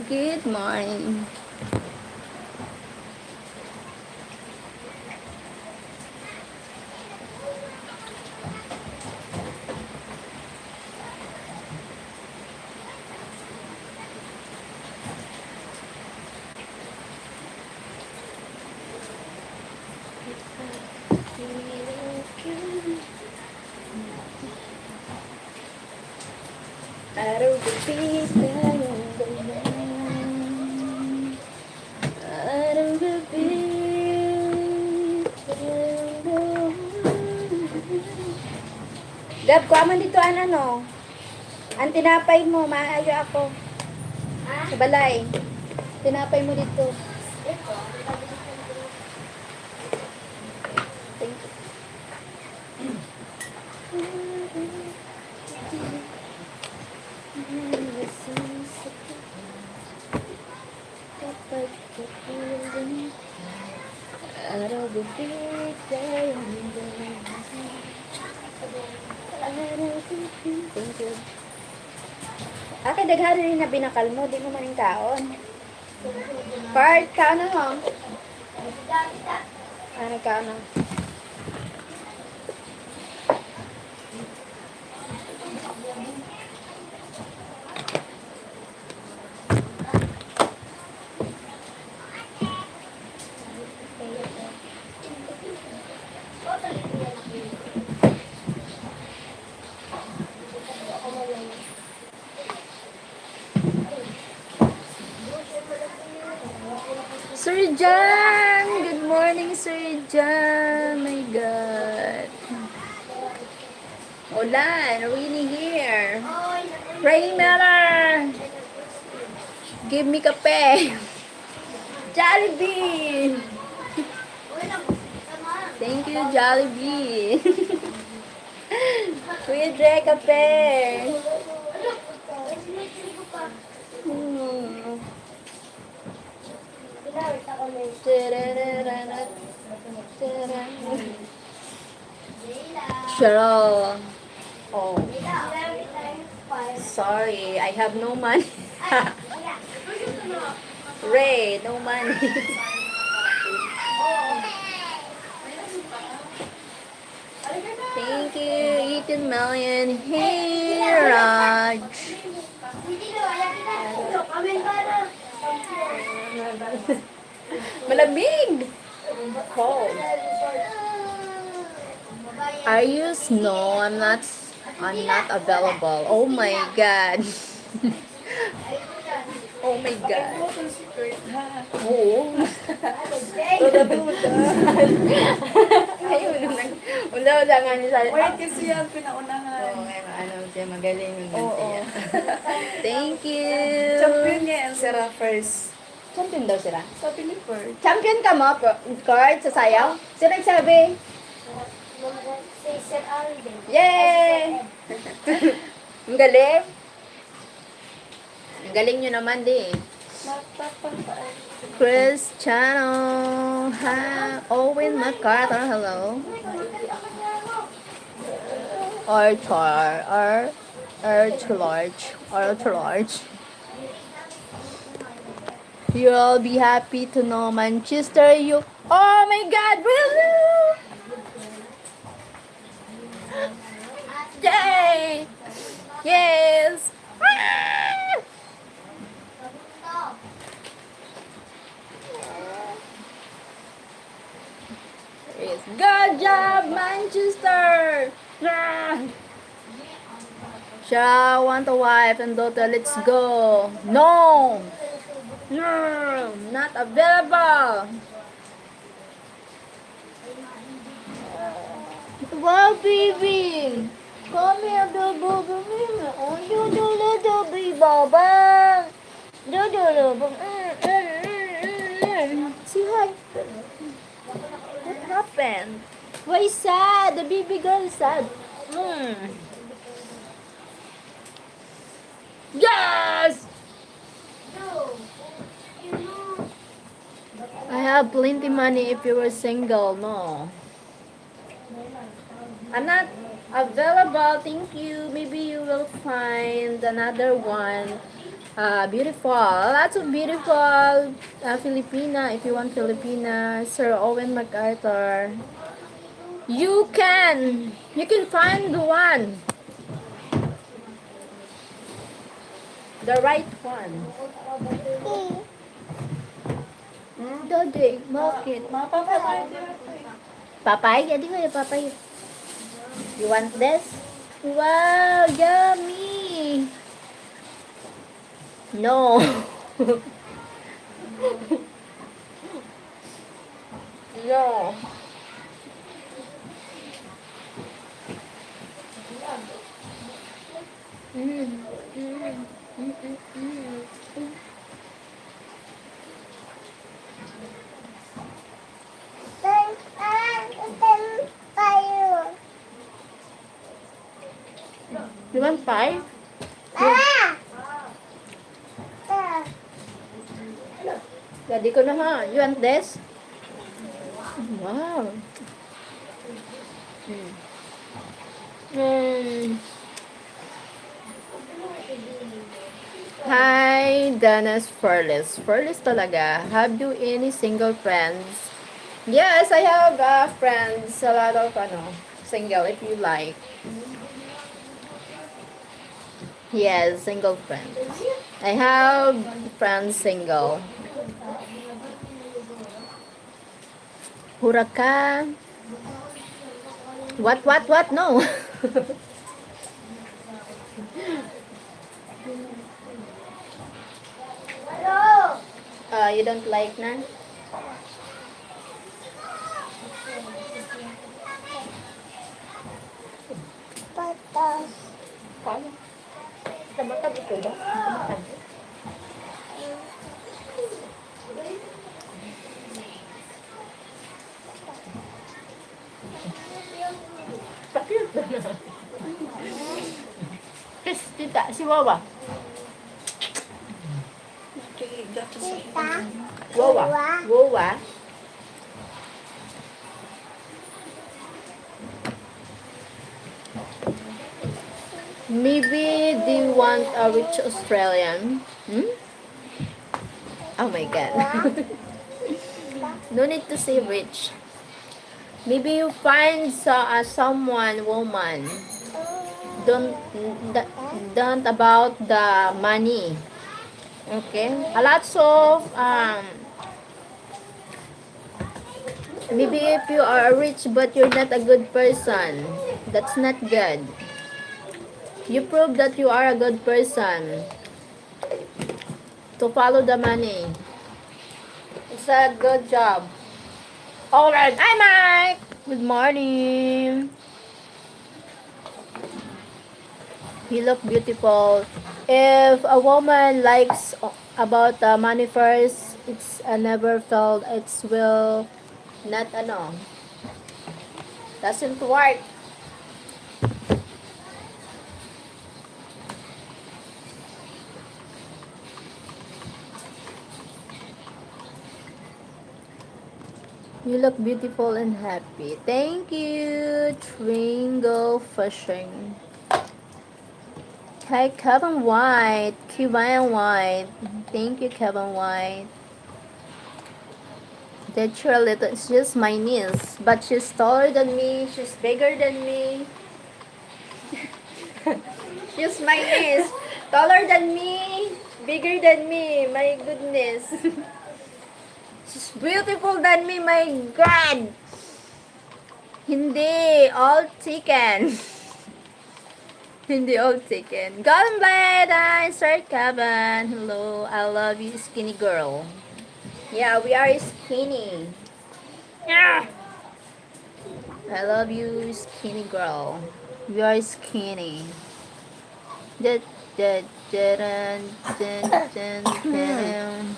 Good morning. Araw-gabi tayong dalawa. Araw-gabi tayong dalawa. Gab, kuha man dito ano. Ang tinapay mo, maayo ako. Sa balay. Tinapay mo dito. Thank you. Kapag kapiling araw-gabi tayong dalawa. Araw-gabi. Thank you. Ate, daghari rin na binakal mo. Di mo maning kaon. Part, kaon na mo. Ano kaon na? Sir John! Good morning, Sir John! My God! Ulan, really here. Rain Miller! Give me kape! Jollibee! Thank you, Jollibee! We drink kape! Sheryl Ohm. Sorry, I have no money. Ray, no money. Thank you, 18 million. Hey, Raj. Malamig. Cold. Are you snow? I'm not available. Oh my God. Oh my God. Oo. Tuda-tuda. Ayun, wala nga niya sa... Wait, kasi yan, pinaunahan. Oo, ano siya, magaling yung Oo. Thank you. Champion niya ang Sarah first. Champion daw sila. Sabi ni Ferd. Champion ka mo, Kurt, sa sayaw? Sino nagsabi? Si Sir Alden. Yay! Ang galing. Ang galing nyo naman di. Cristiano. Ha? Owen MacArthur, hello. Arch large. You'll be happy to know Manchester. Oh my God, really? Yay! Yes! Ah! Yes. Good job, Manchester! Ah! Siya, want a wife and daughter, let's go. No! No! Not available! Wow, baby! Come here, baby. Oh, you little baby, Baba. Say hi. What happened? Why is sad? The baby girl is sad. Yes! I have plenty money if you were single, no. I'm not available, thank you. Maybe you will find another one Beautiful. Lots of beautiful Filipina. If you want Filipina, Sir Owen MacArthur. You can find the one. The right one. Dode, bakit? Mapapatay. Papaya? Di ko yung papaya. You want this? Wow, yummy! No. No. Mm, mm, mm, mm. You want pie? Daddy ko na ha. You want this? Wow. Mm. Mm. Hi, Dennis Furless. Furless talaga. Have you any single friends? Yes, I have friends. A lot of single if you like. Yes, single friends. I have friends single. Huracan. What? No. You don't like na? Kaya. Tamatag ito ba? Tamatag. Pakit na. Kiss, tita, si Wawa. Wawa. Wawa. Maybe they want a rich Australian. Hmm? Oh my god. No need to say rich. Maybe you find someone woman. Don't don't about the money. Okay? A lot of maybe if you are rich but you're not a good person, that's not good. You prove that you are a good person to follow the money. It's a good job. Alright, hi Mike! Good morning. You look beautiful. If a woman likes about money first, it's never felt it's will not doesn't work. You look beautiful and happy. Thank you, Tringo Fishing. Hi, Kevin White. Kevin White. Thank you, Kevin White. That's your little. It's just my niece, but she's taller than me. She's bigger than me. She's my niece. Taller than me. Bigger than me. My goodness. She's beautiful than me. My God. Hindi. All chicken. Hindi all chicken. Golden Blade. Hi, Sir Kevin. Hello. I love you, skinny girl. Yeah, we are skinny. Yeah. I love you, skinny girl. We are skinny. Dun, dun, dun, dun, dun, dun.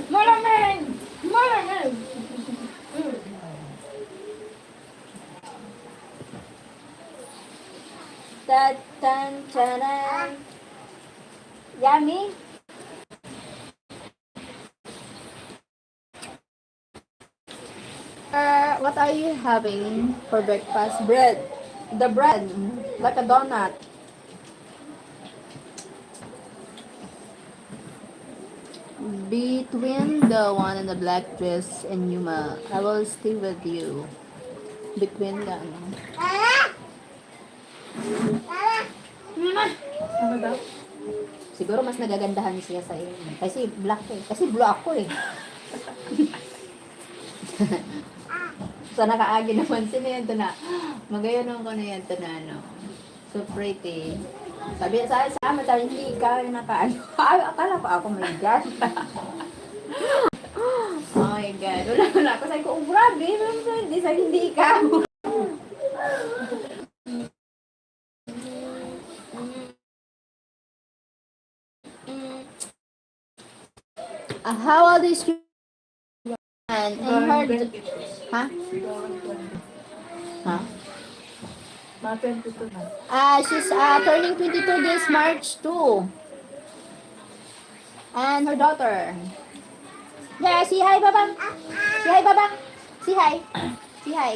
Malamig! Malamig! Dun, dun, dun, dun. Yummy? what are you having for breakfast? Bread. The bread, like a donut. Between the one in the black dress and Yuma, I will stay with you. Between the ano. Ano daw? Siguro mas nagagandahan siya sa iyo. Kasi black eh. Kasi blue ako eh. So nakaagi naman sila yan to na. Magayon ako na yan to na ano. So pretty. Sabi sa amin, sabi hindi ka yung nakaano. Akala pa ako may God. Oh my God. Wala ako. Sabi ko, oh grabe. Hindi sabi hindi ikaw. How old is your and her huh? Huh? Mga 22 na. She's turning 22 this March too. And her daughter. Yeah, say hi, Babang. Say hi, Babang. Say hi. Say hi.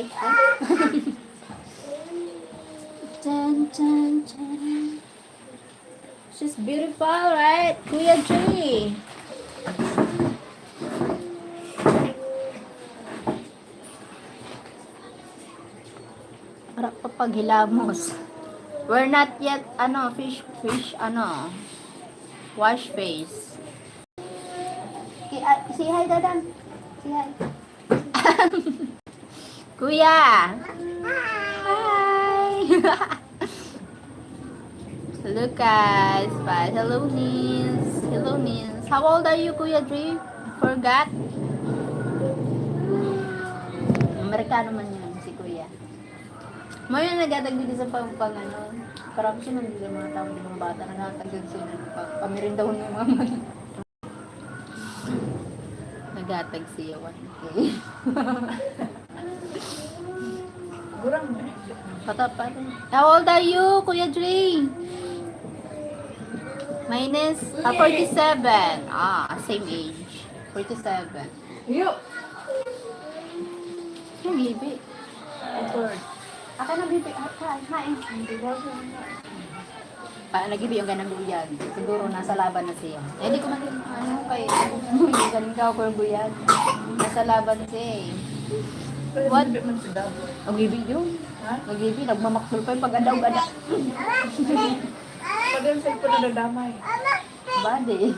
Dun, dun, dun. She's beautiful, right? Kuya Jay. Harap pa paghilamos. We're not yet, fish, wash face. Say hi, Dadang. Say hi. Kuya. Hi. Lucas. Bye. Hello, Nils. Hello, Nils. How old are you, Kuya Dre? Forgot? Amerikano man yun, si Kuya. May nagdadagdag sa pang ano. Parang siya nandito yung mga tao, yung mga bata na nakatagdag sila. Pamirindahon yung mga mga. Nagatag siya 1K. Gurang mo. Patapat. How old are you, Kuya Dre? Minus 47. Same age. 47. Yo! Yung bibi. Effort. Aka na bibi. Hain. Nagibi yung ganang guyag. Siguro nasa laban na siya. Hindi ko man kay galing ka ako yung guyag. Nasa laban na siya eh. What? Man sa dabo. Nagibi yun. Ha? Nagibi. Nagmamaktul pa yung pag-adaw-adaw. Pag yung sa na nadamay. Bade.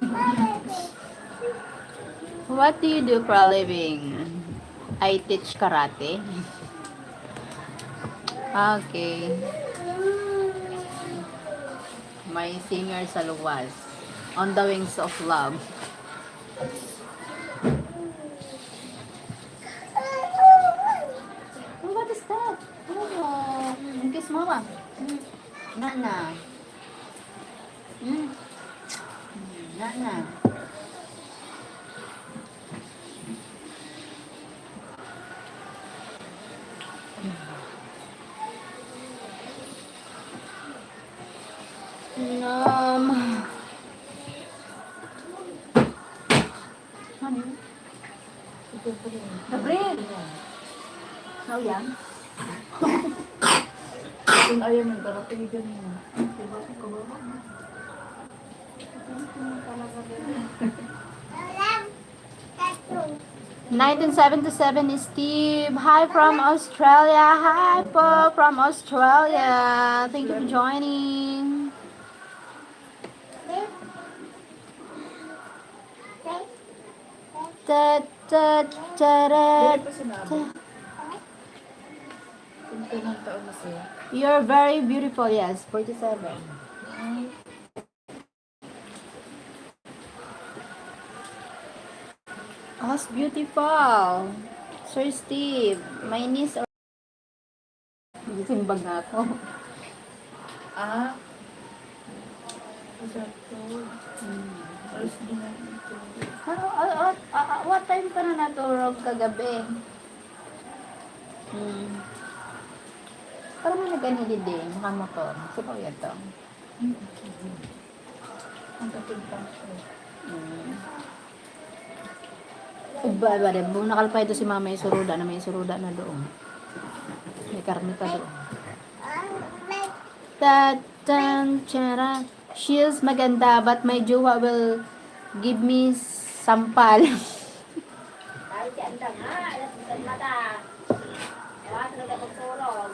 What do you do for a living? I teach karate. Okay. My singer sa luwas. On the wings of love. Oh, what is that? Oh, kiss mama. Nana. Nana. Ano yun? Gabriel! Ano yan? Kung ayaw mo, parang piligan mo. Diba? Kabawa mo. $1977 is Steve. Hi from Australia. Hi po from Australia. Thank you for joining. Da, da, da, da, Dili pa sinabi. da. Kung tunang taon na siya. You're very beautiful. Yes, 47. How's beautiful? Sir Steve, my niece or... Simbag na ako. Ah. Exacto. Alas din na ito. What time ka na natulog kagabi? Parang may nag-anili din, nakamotor. Sipaw yan to. Ang tapin pa siya. Uba, ba, buong nakalpay ito si mama yung suruda na may suruda na doon. May karne pa doon. Tatan, tara. She is maganda, but my jowa will give me sampal. Dahil si Anda nga, alas ng mata. Ewan, talaga magsurog.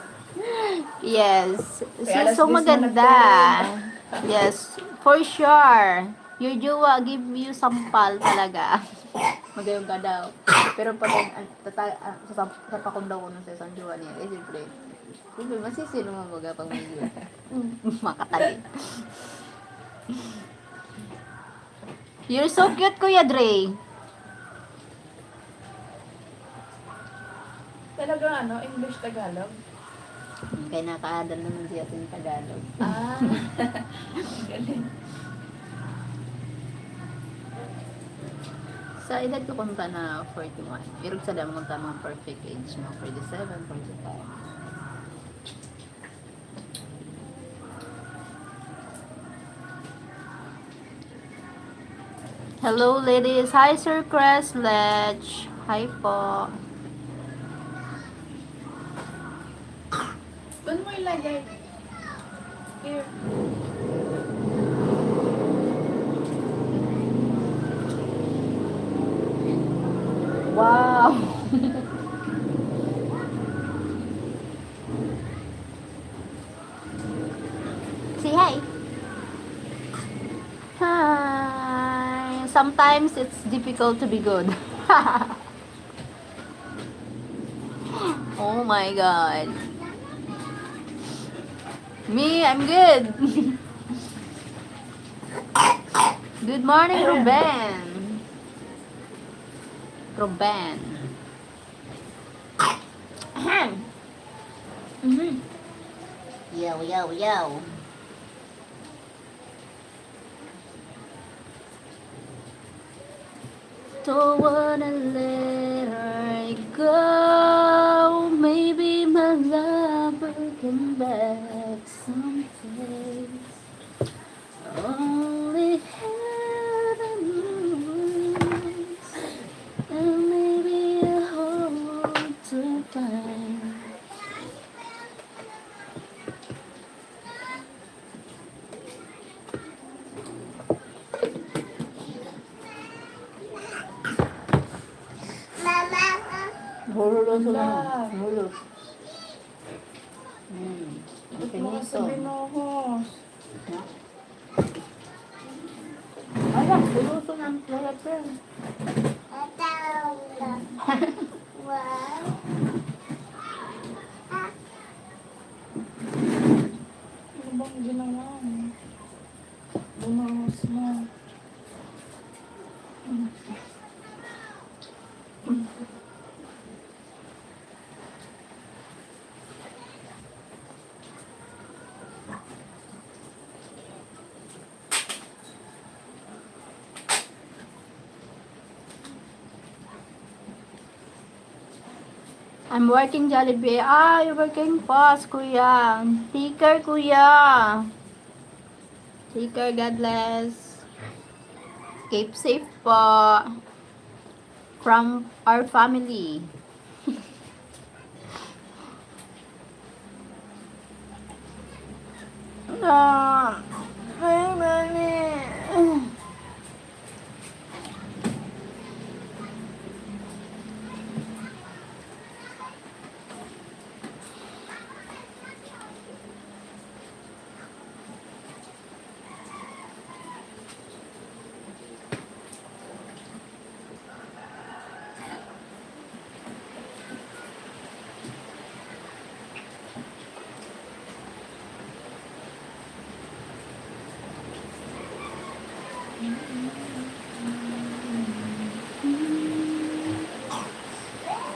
Yes. Kaya She's alas so 10 na maganda. nagtulog. Yes, for sure. Your jowa give you sampal talaga. Magayong ka daw. Pero pag sapakom daw ko nun sa isang jowa niya, siyempre, masisino mo mga pag may jowa. Makatali. You're so cute, Kuya Dre. Talagang ano, English Tagalog. Kaya nakaadal naman siya sa Tagalog. Ah. Galing. Sa edad ko kunta na 41. Irog sa dami kunta mga perfect age mo. 47, 45. Hello ladies. Hi Sir Cresledge. Hi po. Doon mo ilagay. Here. Wow. Say hi. Hi. Sometimes it's difficult to be good. Oh my god. Me, I'm good. Good morning, Ruben. Ruben. Mm-hmm. Yo, yo, yo. Don't wanna let her go. Maybe my love will come back someday. Only heaven knows, and maybe I hope to find. Hulog sila. Hulog. Ba't mo kasi binuhos? Ala, luluso ng lalapin. Ano bang ginawa mo? Binuhos mo. I'm working Jollibee. Ah, you're working fast, kuya. Take care, kuya. Take care, God bless. Keep safe po. From our family. Ah, ay, mami.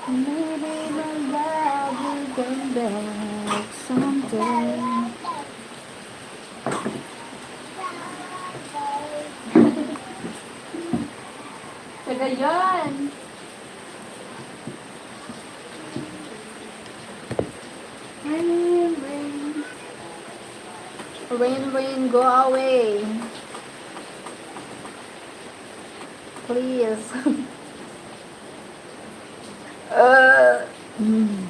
Maybe my love will come back someday. Taga yan. Rain, rain. Rain, rain, go away. Please. Mm.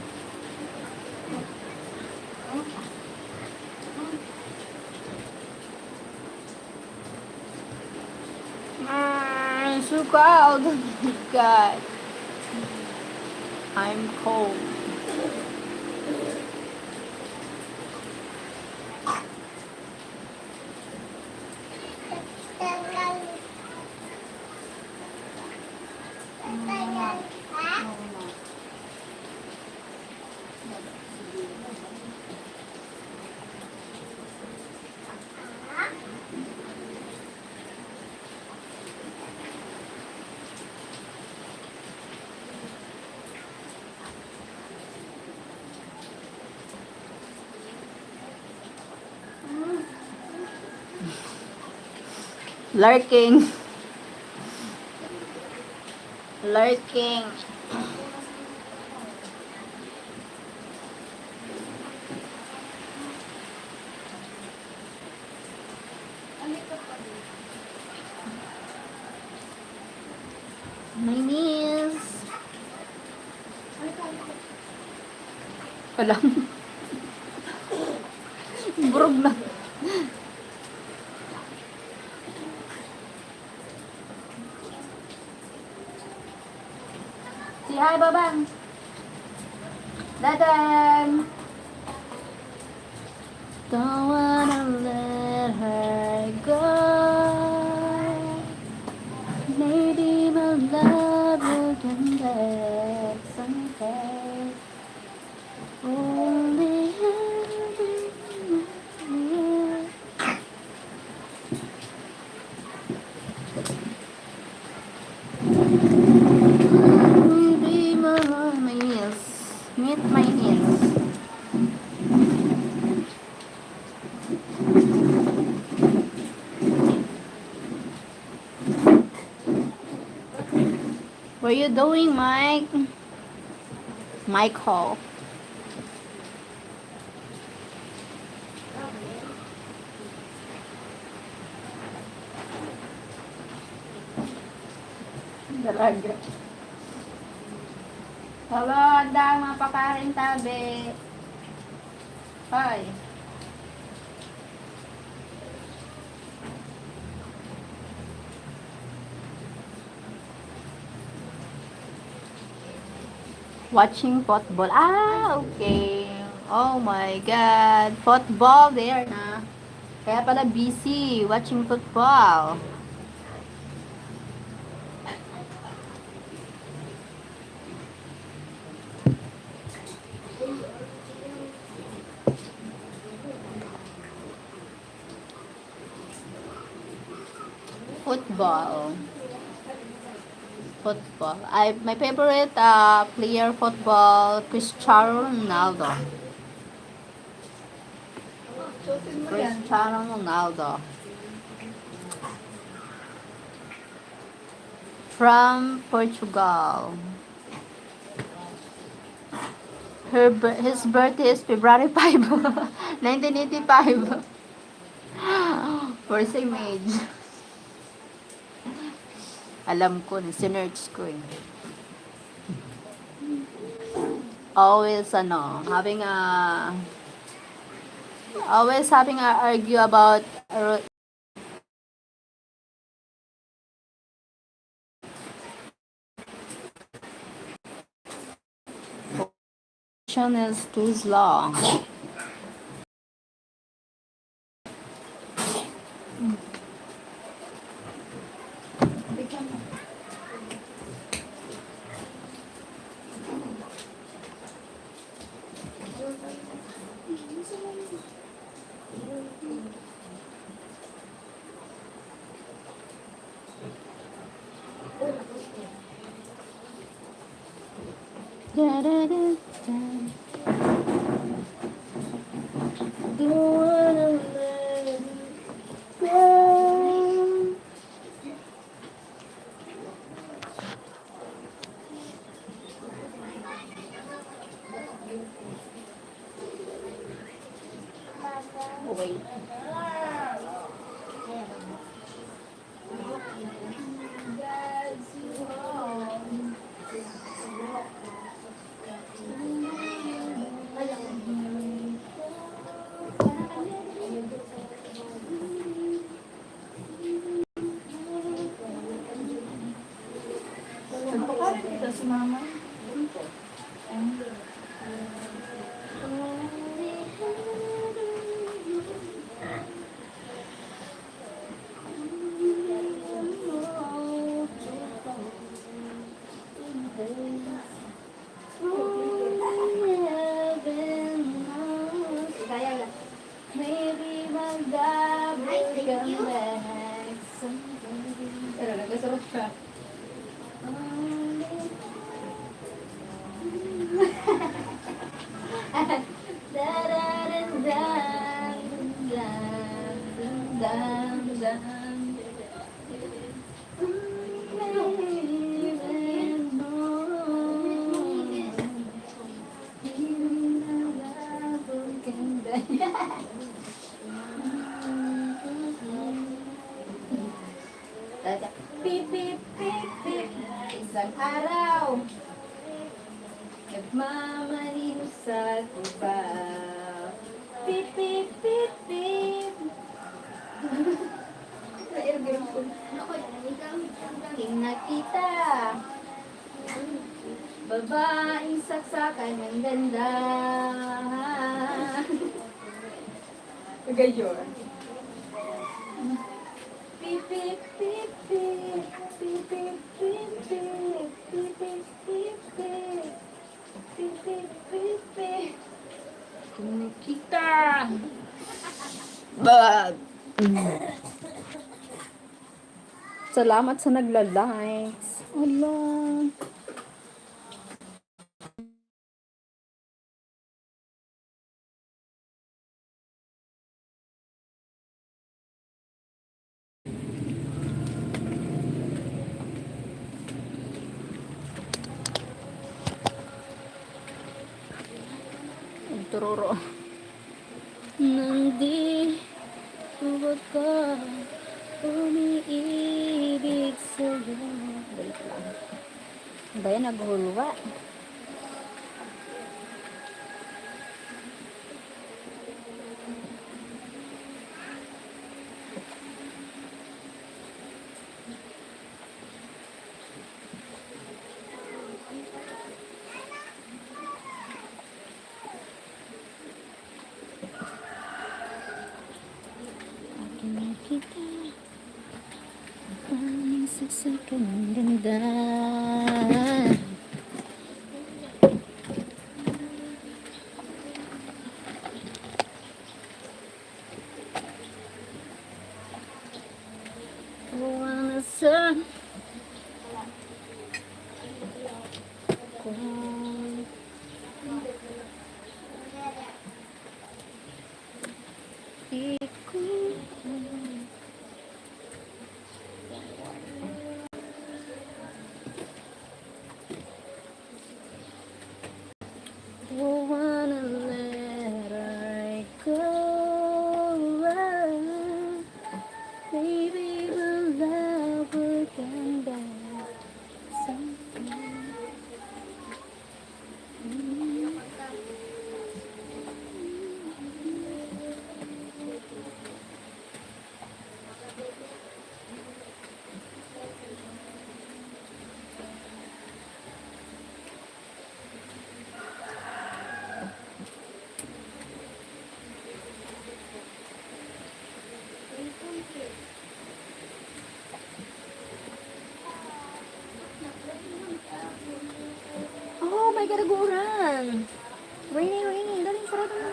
So cold. Oh my God. I'm cold. Lurking. Lurking. My knees. Wala. Burog na. Say hi, Babang. Dadang. Don't wanna let her go. Maybe my love will come back someday. Only you. Maybe my heels. Meet my heels. What are you doing, Mike? Michael. Dalaga. Hello, andang mga pakarin tabi. Hi. Watching football. Ah, okay. Oh my God. Football there na. Kaya pala busy watching football. Football. Football. My favorite player football, Cristiano Ronaldo. Suotin mo yan. Cristiano Ronaldo. From Portugal. His birthday is February 5, 1985. For same age. Alam ko, sinerch ko eh. Always having a argue about is too long. Don't wanna let it go. Wait. mama. Kaya lang. Maybe mag-double Ay, thank come you. back someday. Pero nagkasarap ka. Pip, pip, pip, pip. Isang araw, nagmamaniho sa tubaw. Pip, pip, pip, pip. King nakita, babaeng saksakan ng ganda. Gayon. Pip, pip, pip, pip. Pip, pip, pip, pip. Pip, pip, pip, pip. Pip, pip, pip, pip. Kita. Salamat sa nagla-likes. Ala. Tururo. Nandi huwag ka umiibig sa'yo. Wait lang. Ba yan, naghulwa? Aking nakita ang saksakan ng ganda. Wanna sun kung don't wanna let her go. Maybe we'll love again back someday. Oh my God, naguran. Rainy. Dali, sarado mo.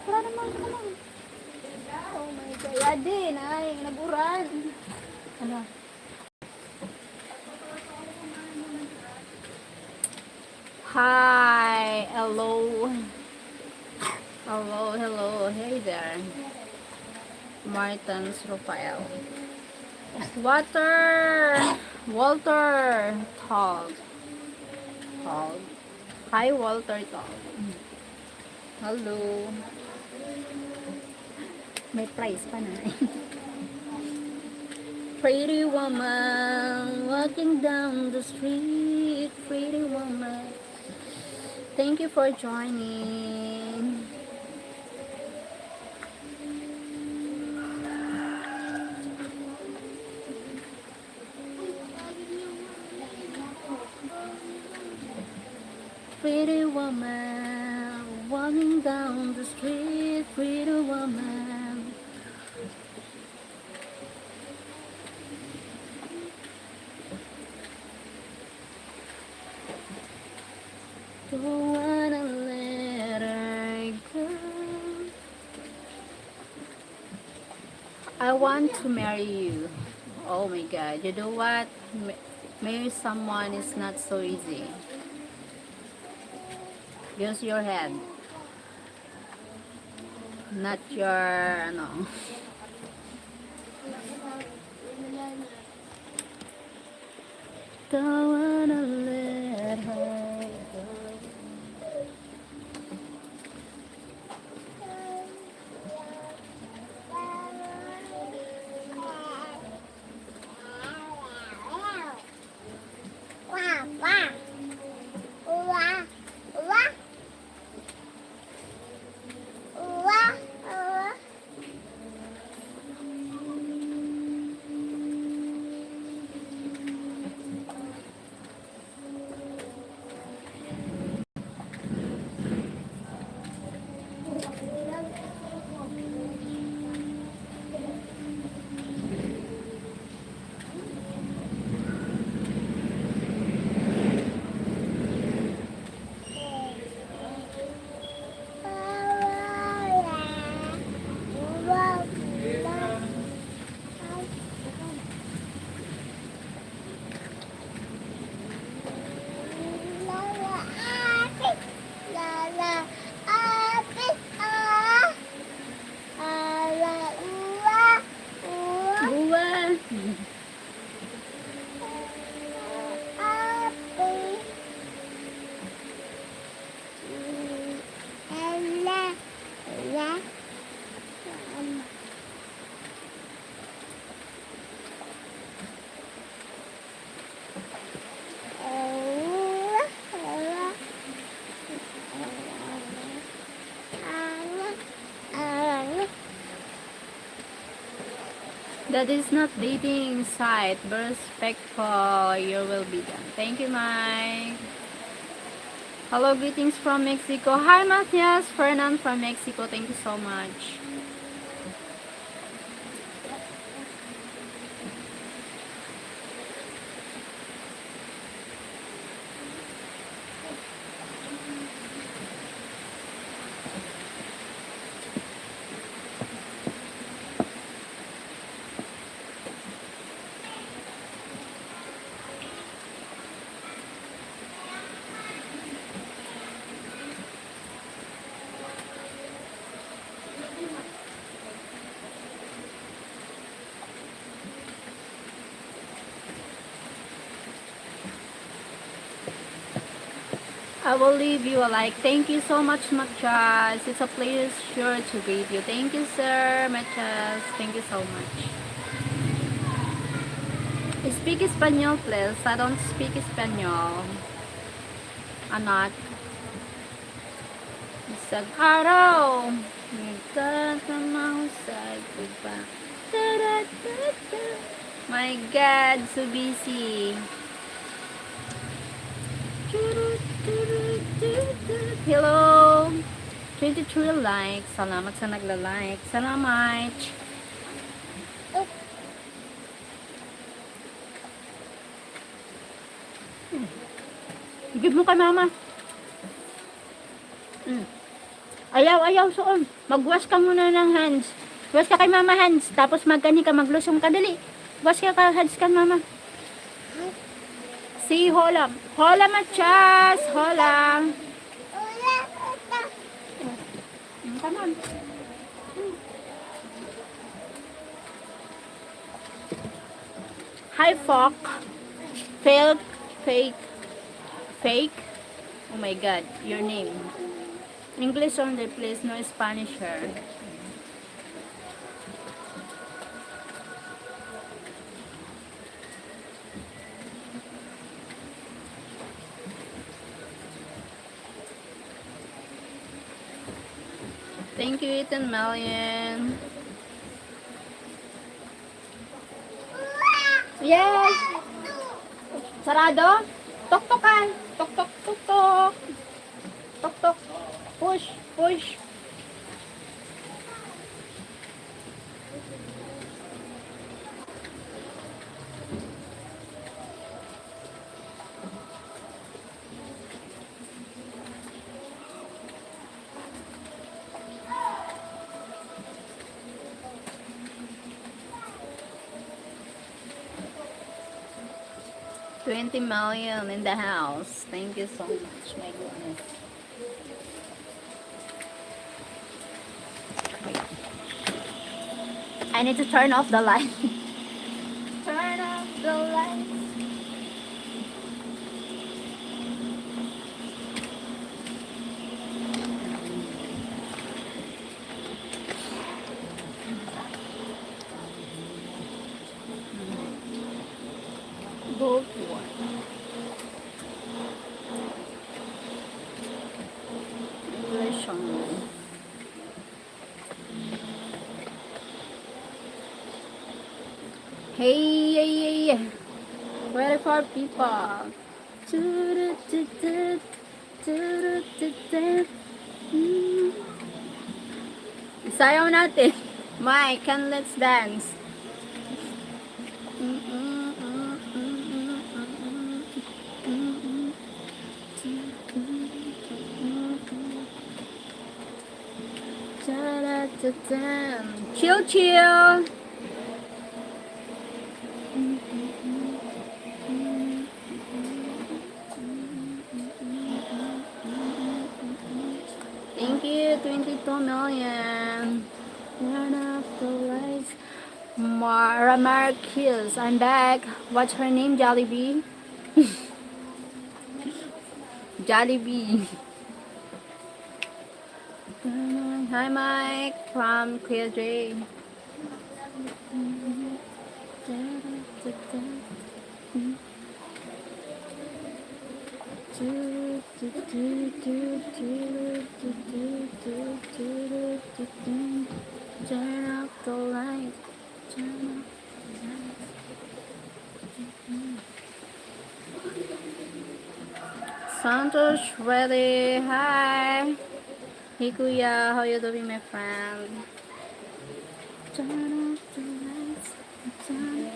Sarado mo, sarado mo. Oh my God. Yadin, ay, naguran. Ano? Hi, hello. Hello. Hey there. Martin's Rafael. Walter. Talk. Hi, Walter Talk. Hello. May price pa na. Pretty woman walking down the street. Pretty woman. Thank you for joining. woman, walking down the street, pretty woman. Don't wanna let her go. I want to marry you. Oh my god, you know what? Marry someone is not so easy. Use your head, not your, no. Don't wanna let her go. Buwan. That is not dating site. Be respectful. You will be done. Thank you, Mike. Hello, greetings from Mexico. Hi, Matthias Fernand from Mexico. Thank you so much. I will leave you a like. Thank you so much, Machas. It's a pleasure to greet you. Thank you, sir, Machas. Thank you so much. Speak Espanol, please. I don't speak Espanol. Anak. Isang araw, nagtatamahusay ko pa. My God, so busy. Hello! 23 likes. Salamat sa nagla-like. Salamat! Give mo kay mama. Ayaw soon. Magwash ka muna ng hands. Wash ka kay mama hands. Tapos magkani ka, maglusong ka. Dali. Wash ka hands ka mama. Si hola. Hola, Machas. Hola. Come on. Hi, Fok. Fake. Oh my God, your name. English only, please. No Spanish here. Thank you, Ethan Malian. Yes. Sarado? Tok-tokan. Tok-tok-tok-tok. Tok, tok. Push, push. $20 million in the house. Thank you so much. My goodness. I need to turn off the light. Turn off the light. Go for it. Relation. Hey, hey, hey. Ready for people. Sayaw natin. Mike, and let's dance. Chill, chill. Thank you, 22 million. Turn off the lights. Mara Marquez, I'm back. What's her name? Jollibee? Jollibee. Hi, Mike from Queer J. Turn off the light. Turn off. Santos ready. Hi. Hey Kuya, how you doing, my friend? Turn off the lights. Turn.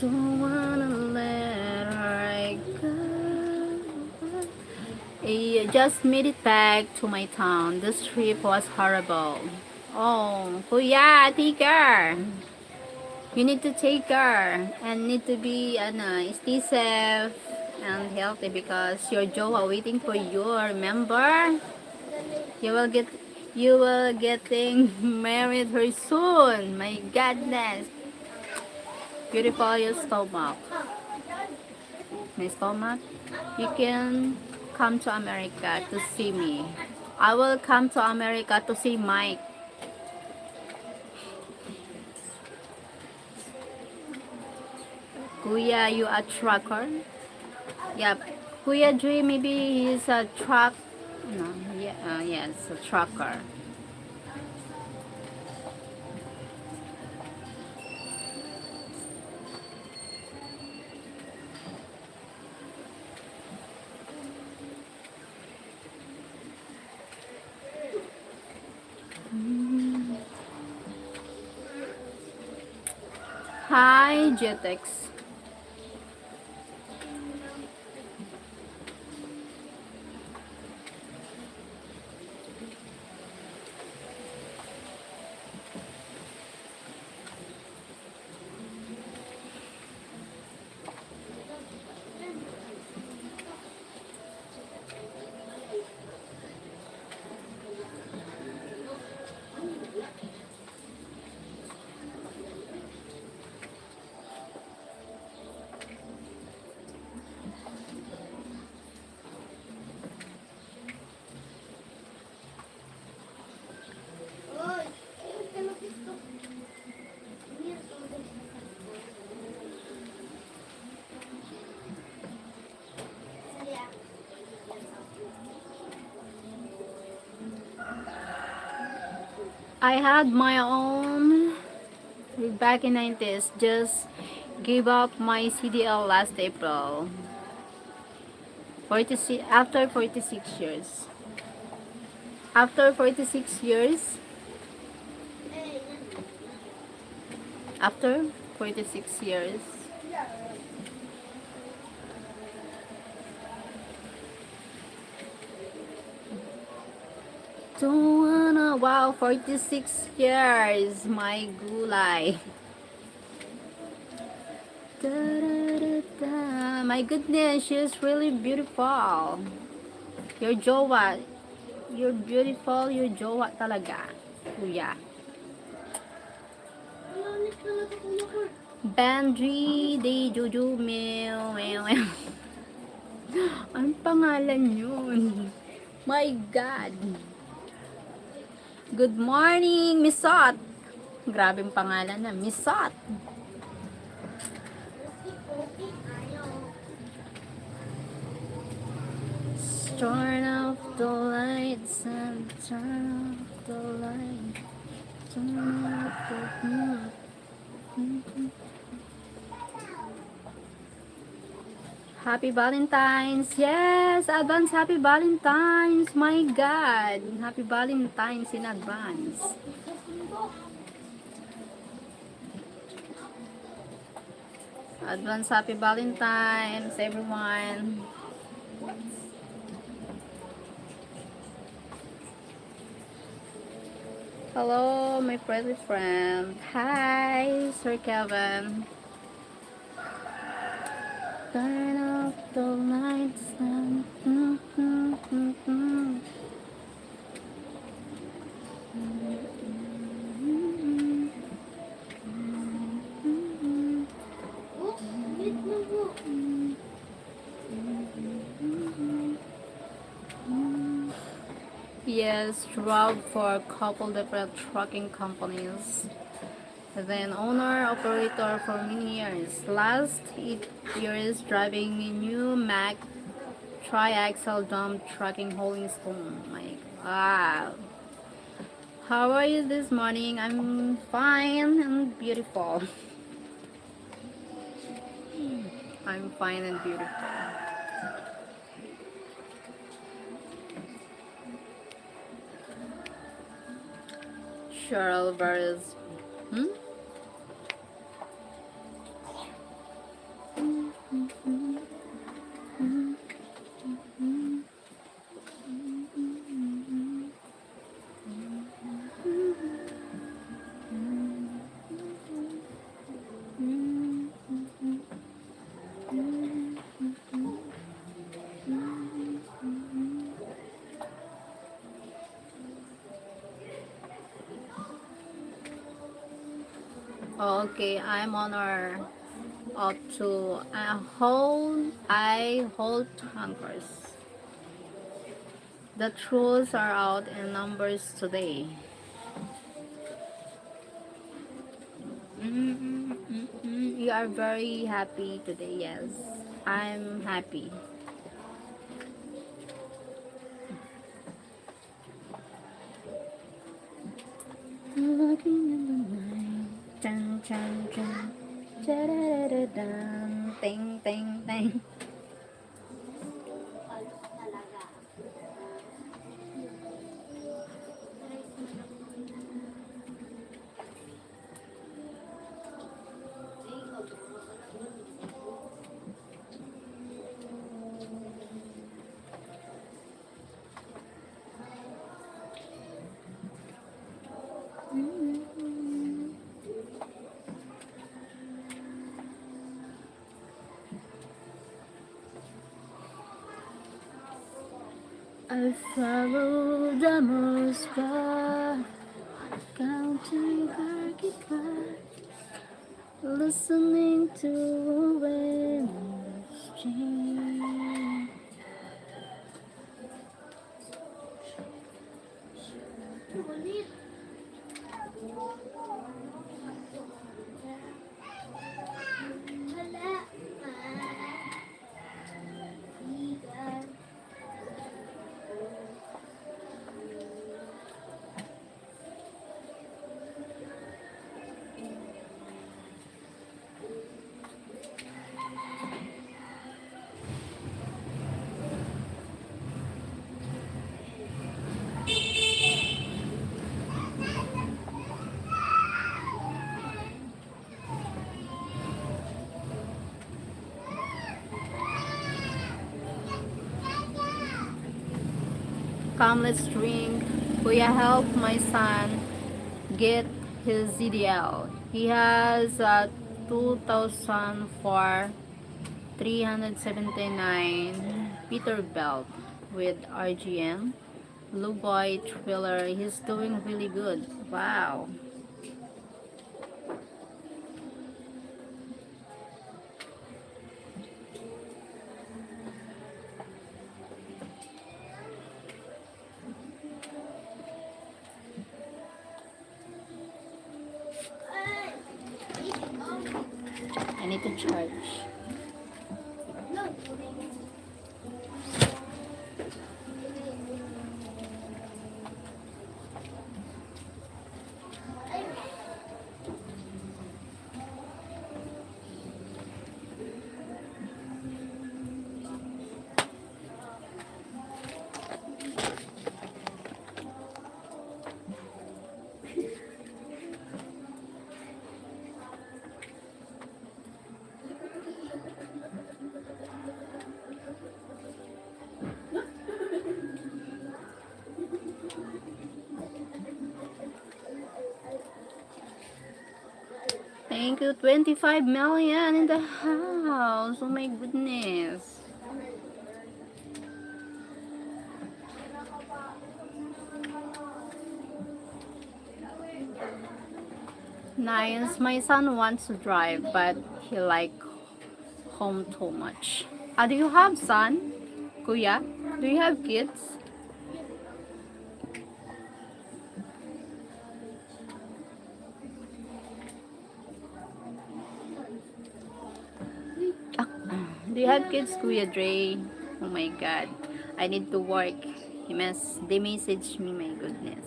Don't wanna let her go. I just made it back to my town. This trip was horrible. Oh, Kuya, take her. You need to take her and need to be stay safe and healthy because your Joe are waiting for you. Remember, you will get getting married very soon. My goodness, beautiful your stomach. My stomach. You can come to America to see me. I will come to America to see Mike. Kuya, you a trucker? Yep. Kuya Dre, maybe he's a truck. No, yeah, yes, a trucker. Hi, Jetex. I had my own back in 90s. Just gave up my CDL last April. 46 after 46 years. After 46 years. After 46 years. Don't wanna, wow, 46 years, my gulay. Da, da, da, da. My goodness, she's really beautiful. Your jowa, you're beautiful, your jowa talaga, kuya. Bandri de Juju Meow Meow Meow. Anong pangalan yun? My God. Good morning, Misot. Grabe yung pangalan na, Misot. Turn off the lights and turn off the lights. Turn off the Happy Valentine's. Yes, advance happy Valentine's. My God. Happy Valentine's in advance. Advance happy Valentine's, everyone. Hello, my pretty friend. Hi, Sir Kevin. Turn off the lights and Yes, drove for a couple different trucking companies. Then owner operator for many years. Last 8 years driving a new Mac tri-axle dump trucking Rolling Stone. Like, wow. How are you this morning? I'm fine and beautiful. I'm fine and beautiful. Sheryl versus Okay, I'm on our up to I hold tankers. The trolls are out in numbers today. You are very happy today, yes. I'm happy. Looking in the night. Dun, dun, dun. Da-da-da-da-dun. Ting, ting, ting. I follow the most far, counting Harky listening to waves change. Come, let's drink. Kuya, help my son get his ZDL. He has 2004 379 Peterbilt with RGM. Blue Boy Thriller. He's doing really good. Wow. I need to charge. Thank you. 25 million in the house. Oh my goodness. Nice. My son wants to drive, but he like home too much. Do you have son? Kuya? Do you have kids? Ah, do you have kids, Kuya Dre? Oh my god. I need to work. They message me, my goodness.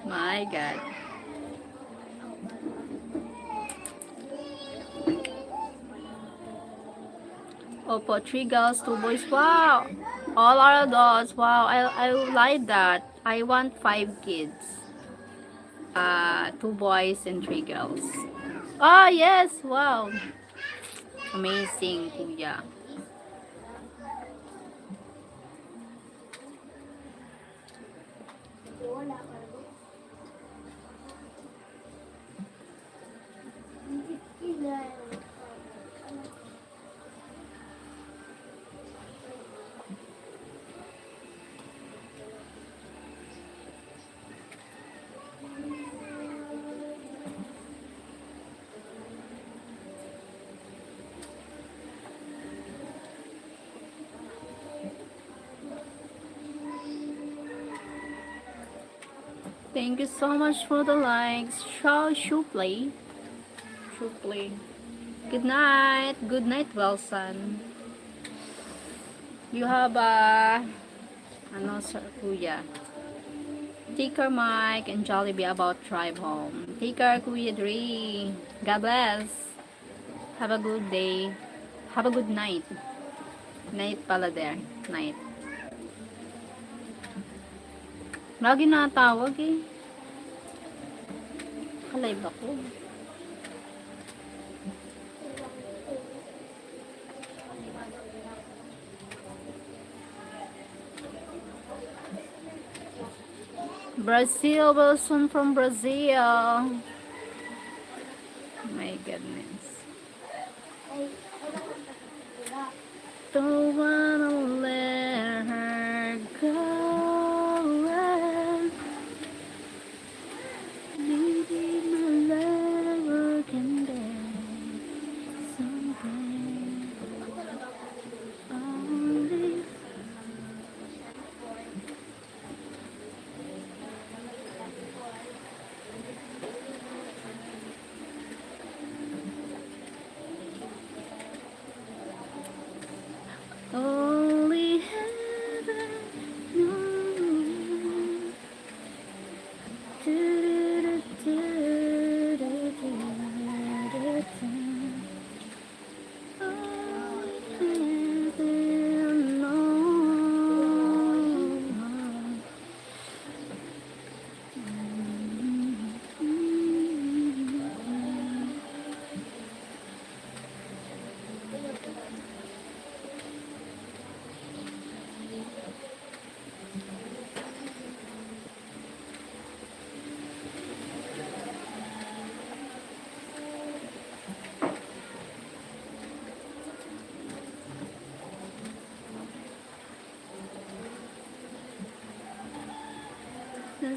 My god. Opo, 3 girls, 2 boys. Wow. All are adults. Wow. I like that. I want 5 kids. 2 boys and 3 girls. Oh, yes. Wow. Amazing, Kuya. Thank you so much for the likes. Should play. Should play. Good night. Good night, Wilson. You have ano, sir, Kuya. Take care, Mike and Jollibee about drive home. Take care, Kuya Dre. God bless. Have a good day. Have a good night. Night pala there. Night. Lagi natawag eh. Kalive ako. Brazil, Wilson from Brazil. My goodness. Don't wanna let her go. Maybe my lover can bear something. Only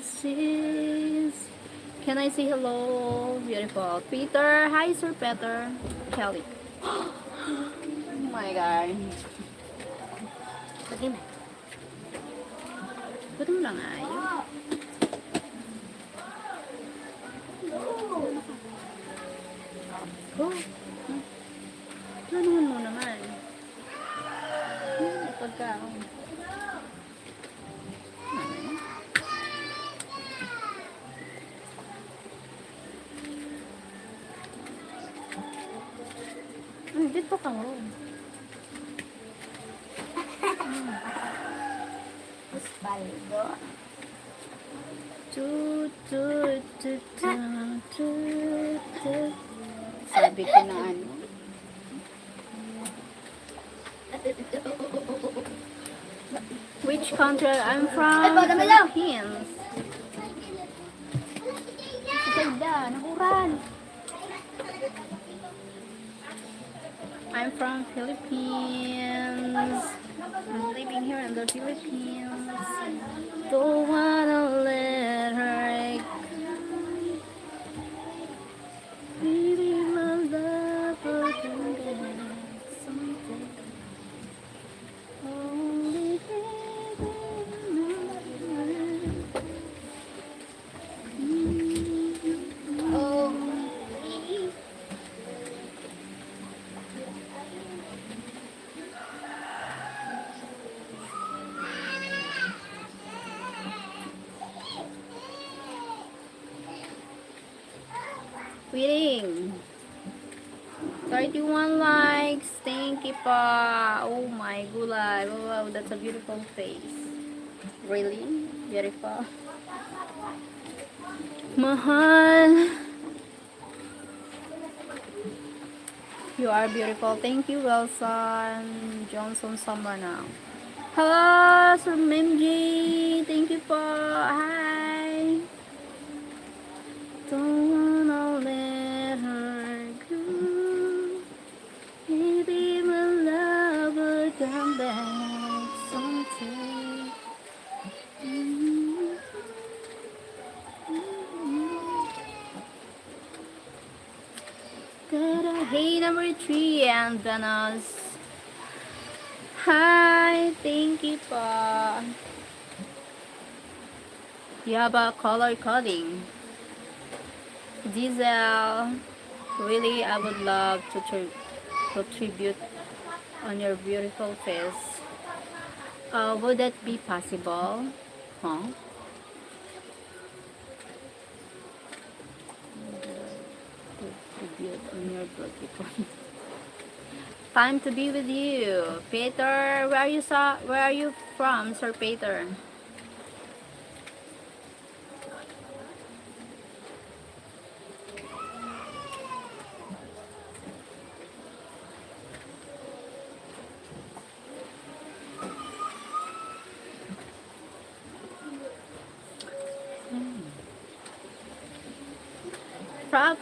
sis. Can I say hello? Beautiful. Peter. Hi, Sir Peter. Kelly. Oh my God. Pergi mana? Ba't mo lang ayaw? Oh. Planuhan mo naman. Pagkaon. Dito ka mo. Osvaldo. Tut, tut, tut, tut, tut, tut. Sabi ko na ano. Which country? I'm from Ay, baka naman lang. Philippines. Sagda, nakuran. I'm from Philippines. I'm living here in the Philippines. Don't wanna let her maybe my love will come back someday. Only Oh. waiting. 31 likes. Thank you pa. Oh my gulay. Wow, that's a beautiful face. Really? Beautiful. Mahal. You are beautiful. Thank you, Wilson. Johnson Samana. Hello, Sir Mimji. Thank you po. Hi. Don't wanna let her go. Maybe my love will come back someday. Hey, number 3, and Danas. Hi, thank you po. You have a color coding. Giselle, really, I would love to tribute on your beautiful face. Would that be possible? Huh? Tribute on your beautiful. Time to be with you, Peter. Where are you from, Sir Peter?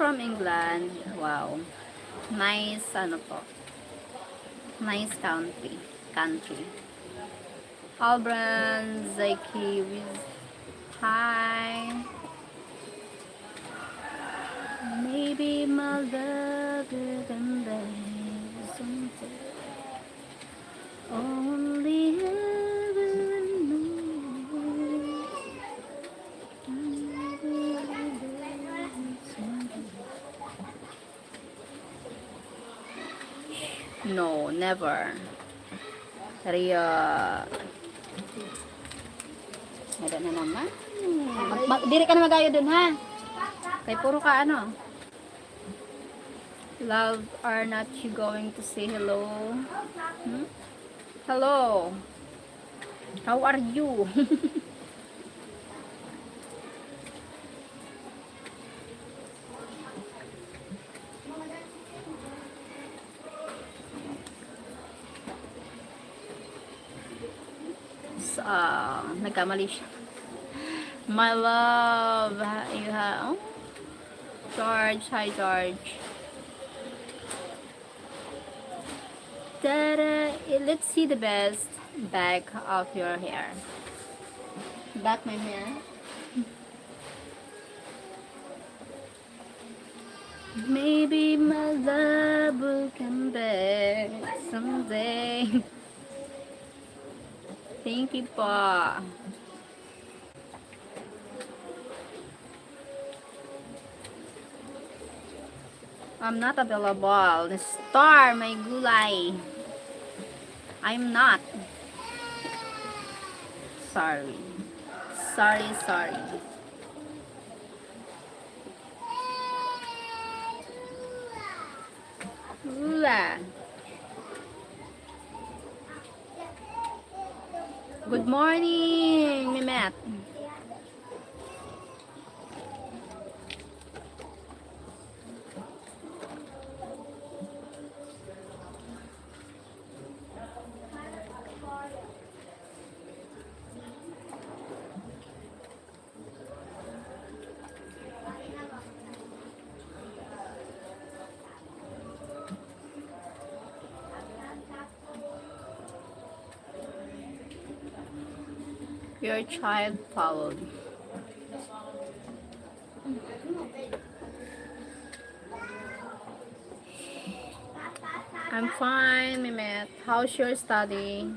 From England. Wow. Nice, ano po. Nice country. Albran, Zaki, hi. Maybe my love will come back someday. Only heaven knows. No, never. Ria. Ada na naman. Diri ka na magayo dun, ha? Kay puro ka ano. Love, are not you going to say hello? Hmm? Hello. How are you? Nagkamali siya. My love, you have, oh, George, hi George. Tada, let's see the best back of your hair. Back my hair. Maybe my love will come back someday. Thank you po. I'm not available. The star, my gulay. I'm not. Sorry. Sorry. Ula. Good morning, Mimet. Your child followed. I'm fine, Mimet. How's your study?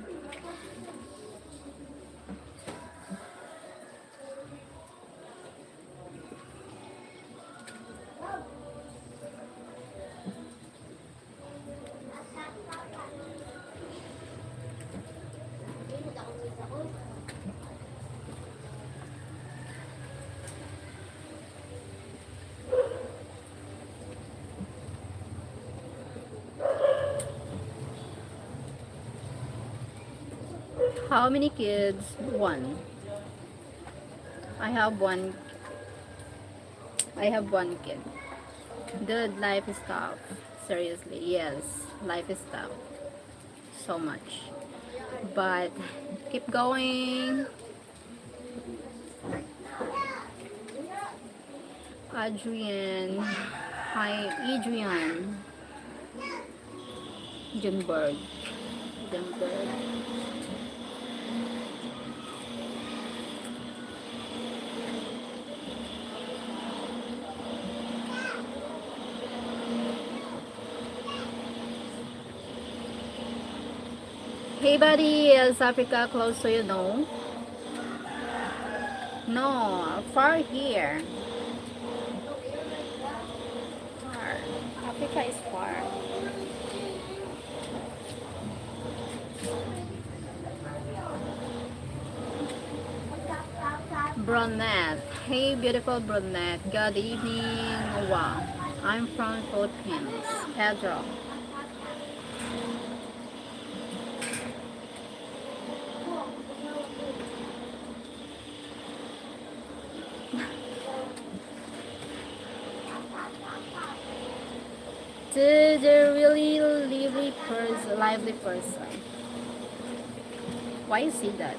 How many kids? One. I have one. I have one kid. Dude, life is tough. Seriously, yes, life is tough. So much. But keep going. Adrian. Hi, Adrian. Junberg. Junberg. Hey buddy, is Africa close to you? No. No, far here. Far. Africa is far. Brunette. Hey beautiful brunette. Good evening. Wow. I'm from Philippines. Pedro. Dude, you're really lively person. Why you see that?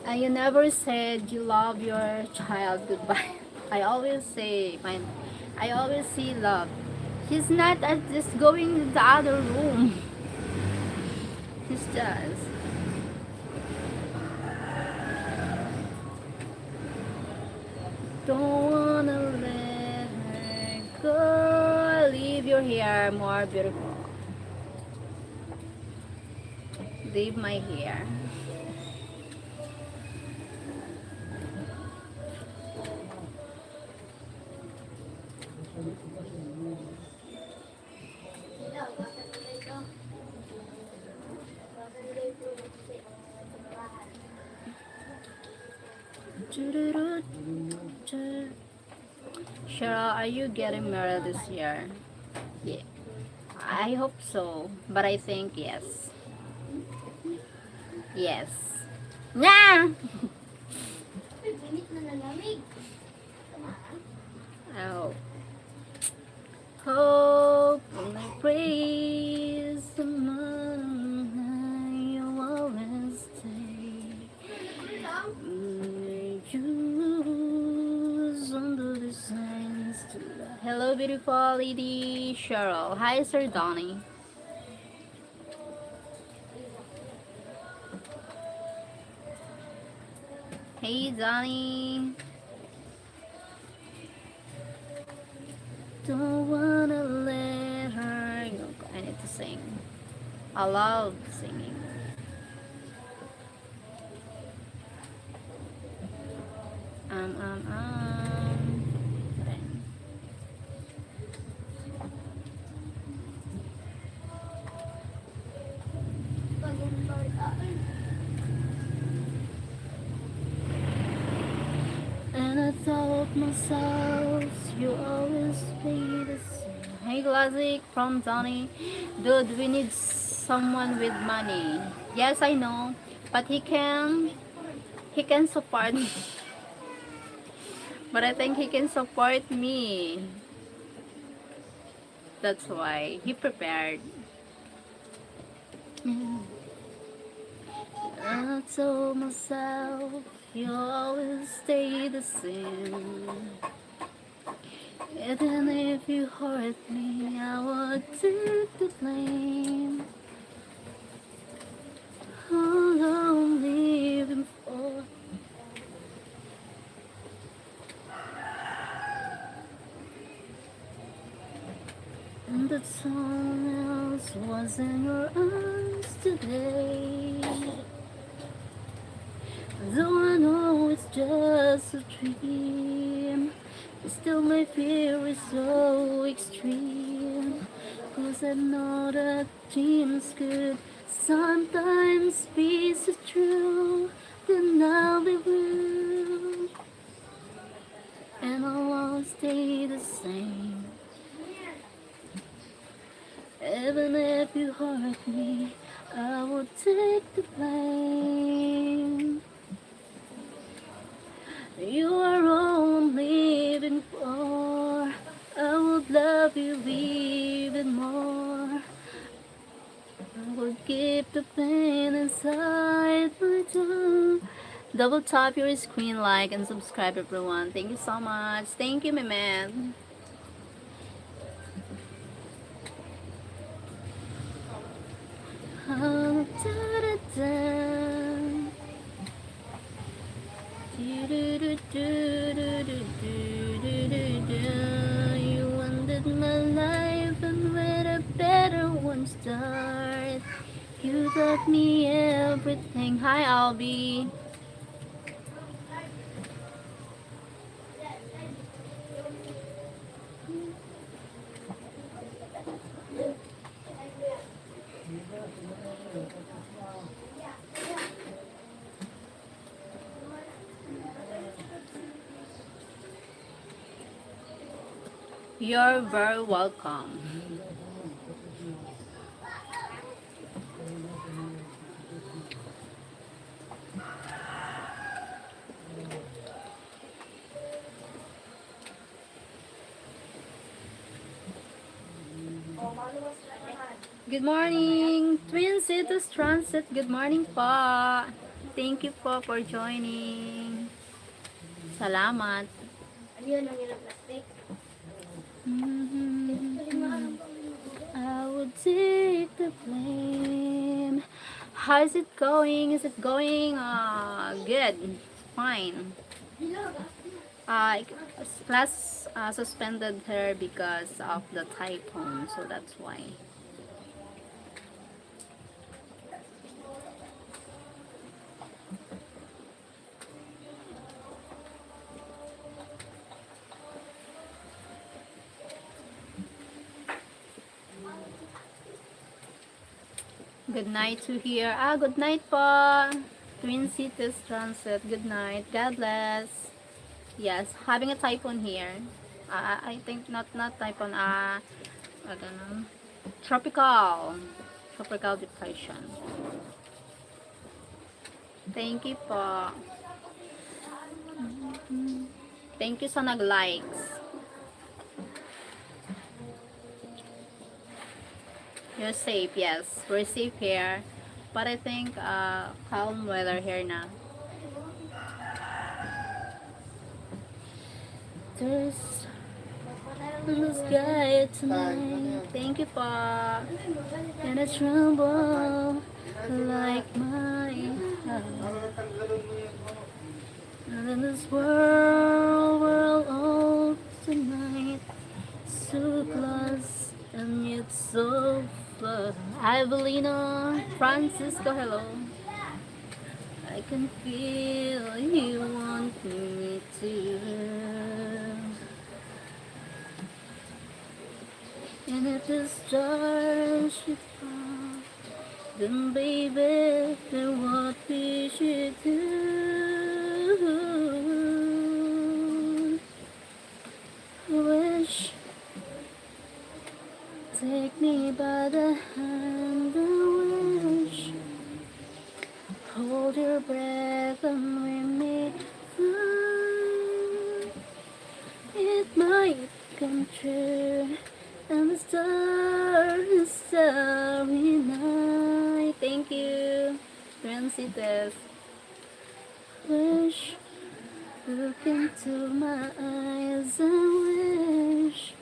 And you never said you love your child goodbye. I always say, I always see love. He's not just going to the other room. He's just. Don't wanna let her go. Leave your hair more beautiful. Leave my hair. Sheryl, are you getting married this year? Yeah. I hope so, but I think yes. Yes. Nah! Oh. Hope and I praise the man you always stay. Hello, beautiful lady Cheryl. Hi, Sir Donnie. Hey, Donnie. Don't wanna let her. No, I need to sing. I love singing. Um, um, um. And I thought myself, you always be the same. Hey, Classic from Donnie. Dude, we need someone with money. Yes, I know, but he can support me. But I think he can support me. That's why he prepared. I told myself you always stay the same. Even if you hurt me, I would take the blame. All I'm living for. And that someone else was in your arms today. Though I know it's just a dream, still my fear is so extreme. 'Cause I know that dreams could sometimes be so true. Then I'll be blue, and I'll always stay the same. Even if you hurt me, I will take the blame. You are all I'm living for. I would love you even more. I will keep the pain inside my tongue. Double tap your screen, like and subscribe, everyone. Thank you so much. Thank you, my man. Oh, da-da-da. You ended my life and with a better one start. You taught me everything. Hi, Albie. You're very welcome. Good morning, Twin Cities Transit. Good morning po. Thank you po for joining. Salamat. Ano yun, ang ilang plastic? I would take the blame. How is it going? Is it going good? Fine. Class suspended her because of the typhoon, so that's why. Good night to here. Good night po. Twin Cities Transit. Good night. God bless. Yes, having a typhoon here. I think not typhoon. I don't know. Tropical depression. Thank you po. Thank you sa nag-likes. You're safe, yes. We're safe here. But I think calm weather here na. There's in the sky tonight. Thank you, Pa. And a tremble like my heart. And in this world, we're all tonight. So close and yet so far. Evelina, Francisco, hello. I can feel you want me to. And if the stars should fall, then baby, then what we should do. Wish, take me by the hand and wish. Hold your breath and we may fly. It might come true. And the starry night. Thank you, Francitas. Wish, look into my eyes and wish.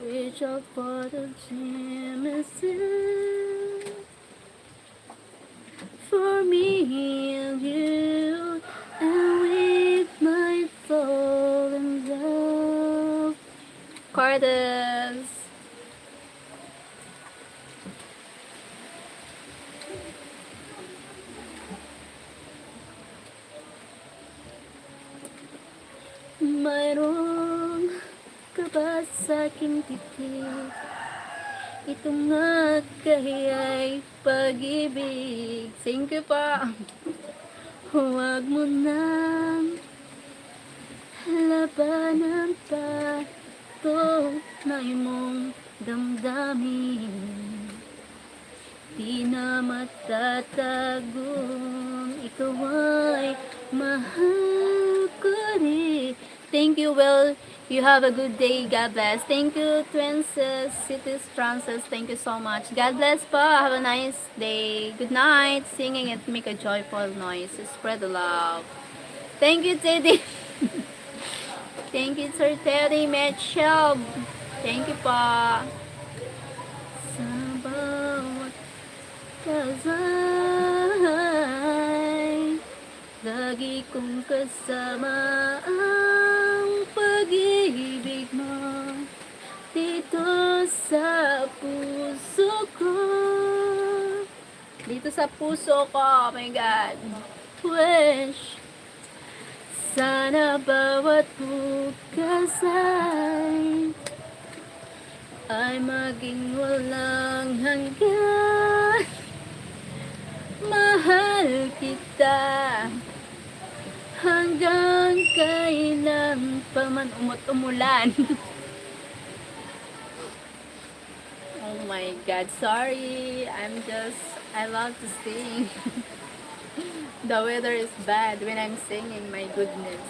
Reach out for the chemistry for me and you, and we might fall in love. Cardus. Mayroon ka ba sa aking titig? Ito nga kahiya'y pag-ibig. Thank you pa. Huwag mo nang labanan pa to na imong damdamin. Di na matatagong ikaw ay mahal ko rin. Thank you, Will. You have a good day. God bless. Thank you, Princess Cities Francis. Thank you so much. God bless pa. Have a nice day. Good night. Singing it make a joyful noise. Spread the love. Thank you, Teddy. Thank you, Sir Teddy Mitchell. Thank you pa. Sa bawat kasay, lagi kong kasama ang pag-ibig mo dito sa puso ko. Dito sa puso ko, oh my God. Wish, sana bawat bukas ay maging walang hanggan. Mahal kita hanggang kailan pa man umulan. Oh my God, sorry. I love to sing. The weather is bad when I'm singing, my goodness.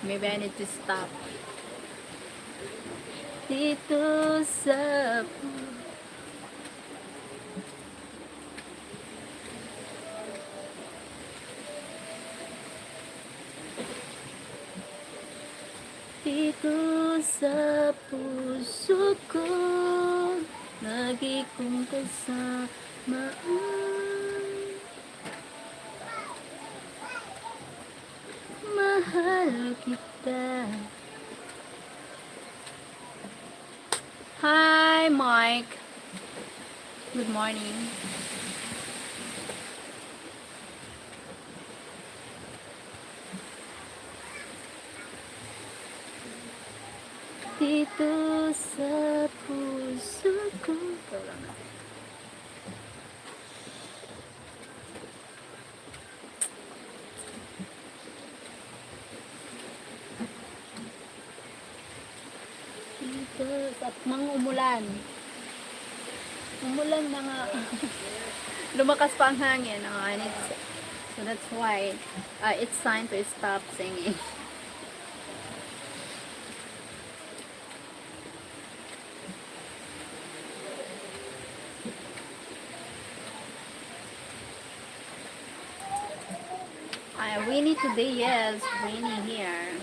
Maybe I need to stop. Dito sa puso ko, lagi kong kasama. Mahal kita. Hi, Mike. Good morning. Dito sa puso ko. At mga umulan. Umulan na nga. Lumakas pa ang hangin. So that's why it's time to stop singing. Rainy today, yes. Rainy here.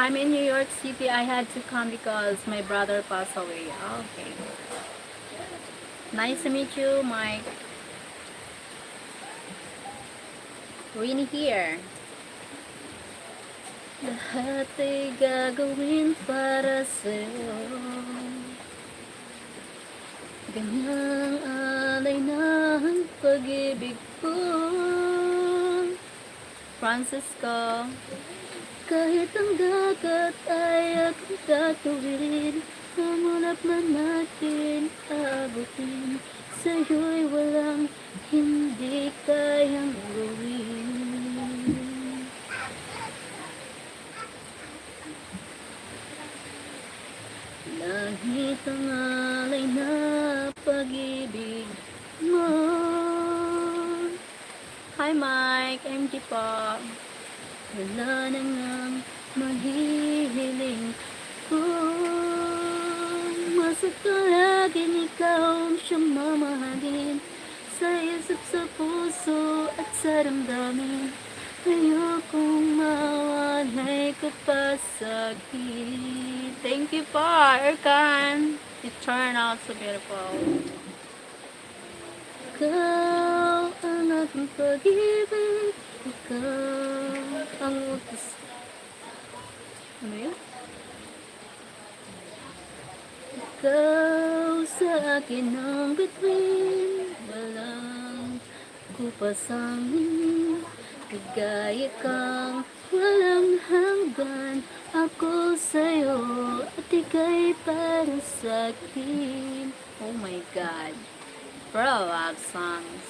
I'm in New York City. I had to come because my brother passed away. Okay. Nice to meet you, Mike. Rini here. Lahat ay gagawin para sa'yo. Ganyang alay na ang pag-ibig ko. Francisco. Kahit ang dagat ay aking tatawid, ang ulap na natin aabutin, sa'yo'y walang hindi kayang gawin. Langit ang alay na pag-ibig mo. Hi Mike, MG po. Wala na ngang mahihiling ko. Masagkalagin ikaw ang siyang mamahalin, sa isip, sa puso at sa damdamin. Ayokong mawalay ka pa sa'kin. Thank you po, Erkan. It turned out so beautiful. Ikaw ang aking pag-ibig, ikaw ang utos. Ano yun? Ikaw sa akin ang bituin, walang kupasangin. Kagaya kang walang hanggan, ako sa'yo at ika'y para sa'kin. Oh my God. Bro, love songs.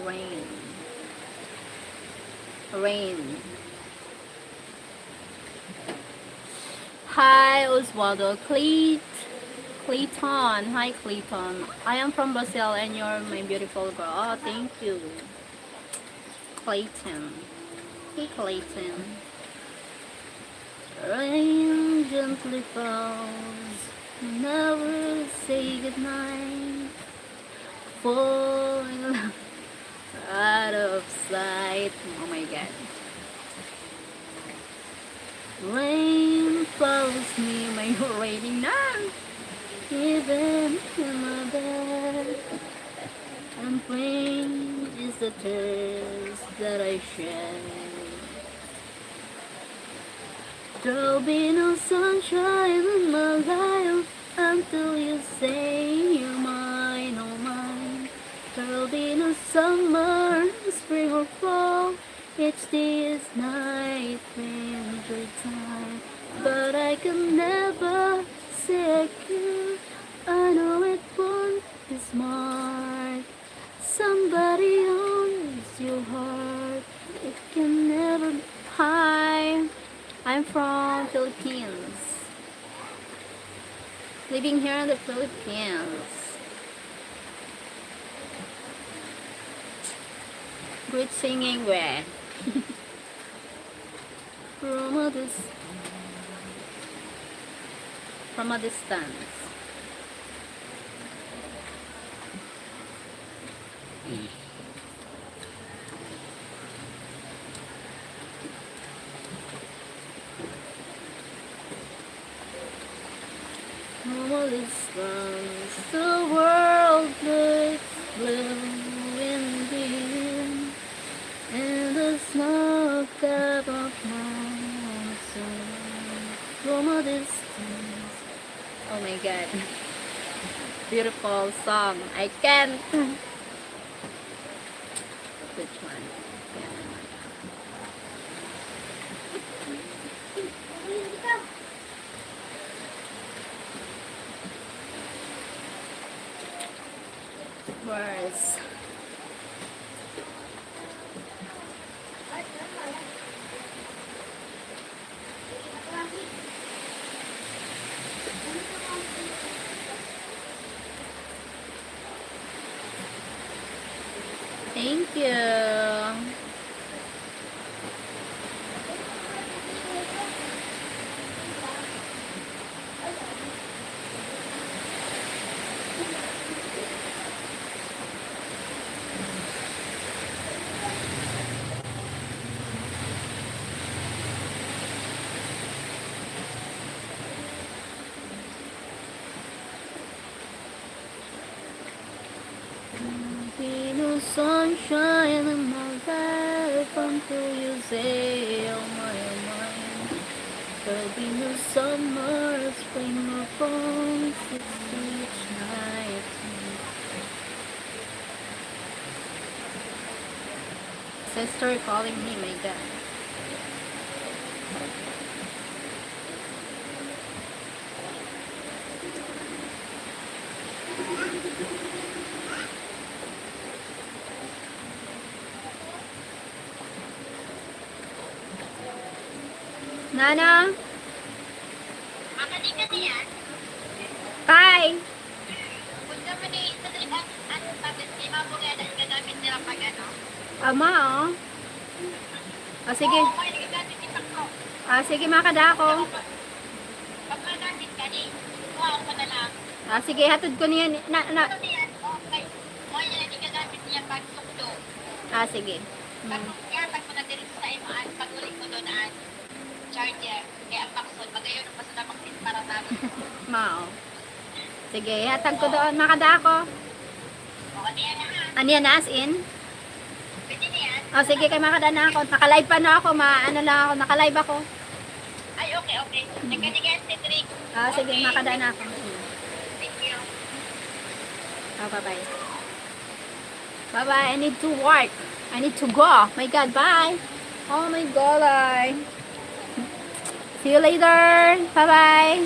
Rain. Rain. Hi, Oswaldo. Clayton. Hi, Clayton. I am from Brazil and you're my beautiful girl. Oh, thank you. Clayton. Hey, Clayton. Rain gently falls. Never say goodnight. Falling out of sight. Oh my God. Rain follows me, may raining now. Even in my bed, and rain is the tears that I shed. There'll be no sunshine in my life until you say you're mine, oh mine. There'll be no summer, spring or fall. Each day is night, winter time. But I can never say I care. I know it won't be smart. Somebody owns your heart. It can never. Hi, I'm from Philippines. Living here in the Philippines. Good singing where? From a distance. From a distance, the world looks blue in the wind, and the snow covered mountain. From a distance. Oh my God. Beautiful song. I can't. Which one? Words. Thank you. sunshine in my life until you say, oh my, oh my. There'll be no summer, spring or fall, each night. Sister calling me, my God. Nana? Makadi ka niya. Kay? Punta mo ni sa trip at tapos di mabugada ang gagamit nila pag ano. Ama, oh. Ah, sige. Oo, may gagamit ni Pakko. Ah, sige, makada ako. Pag magamit ka ni, wow ka na lang. Ah, sige, hatod ko niyan. Ano niyan? Okay. O yan, hindi gagamit niya pag tukdo. Ah, sige. Pag pag mo nagdiretso sa imo, pag ulit mo doon ang charger, kaya ang paksod, magayon ang basta maksin para sa amin. Mao. Sige, hatag ko doon. Makada ako. O, ano yan ha? Ano yan, as in? Pwede na yan? Oh, sige, kay makada na ako. Nakalive pa na ako. Ano lang ako. Nakalive ako. Ay, okay, okay. Nagkanigan si Trick. Ah, sige, makada na ako. Thank you. Oh, bye-bye. Bye-bye. I need to work. I need to go. My God, bye. Oh my God, see you later. Bye-bye.